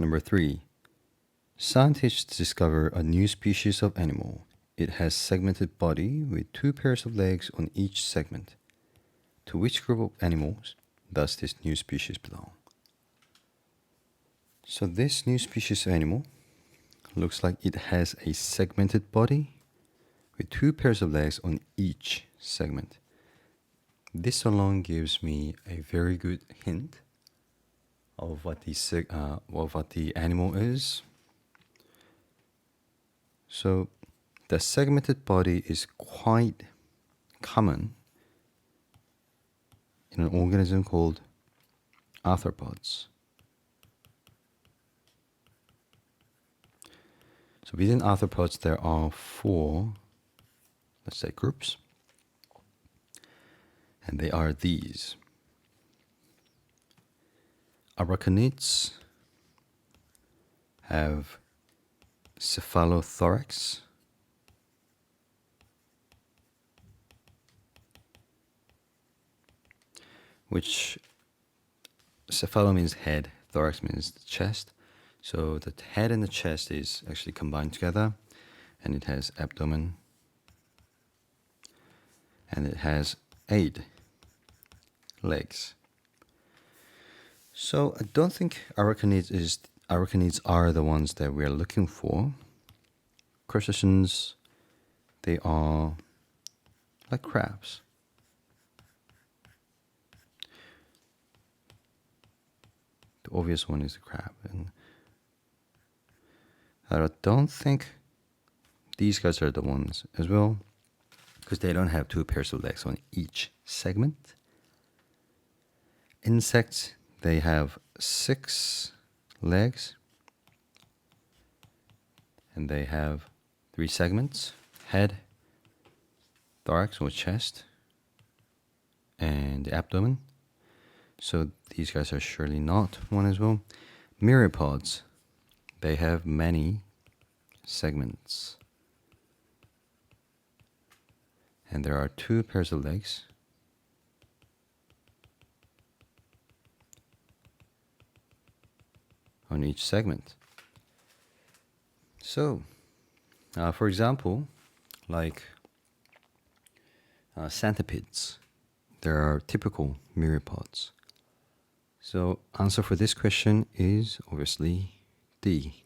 Number 3. Scientists discover a new species of animal. It has segmented body with 2 pairs of legs on each segment. To which group of animals does this new species belong? So this new species of animal looks like it has a segmented body with 2 pairs of legs on each segment. This alone gives me a very good hint of what the animal is. So the segmented body is quite common in an organism called arthropods. So within arthropods, there are 4, let's say, groups. And they are these. Arachnids have cephalothorax, which cephalo means head, thorax means the chest. So the head and the chest is actually combined together, and it has abdomen, and it has 8 legs. So I don't think arachnids are the ones that we are looking for. Crustaceans, they are like crabs. The obvious one is the crab, and I don't think these guys are the ones as well, because they don't have 2 pairs of legs on each segment. Insects, they have 6 legs, and they have 3 segments: head, thorax or chest, and the abdomen. So these guys are surely not one as well. Myriapods, they have many segments, and there are 2 pairs of legs. On each segment. So, for example, like centipedes, there are typical myriapods. So, answer for this question is obviously D.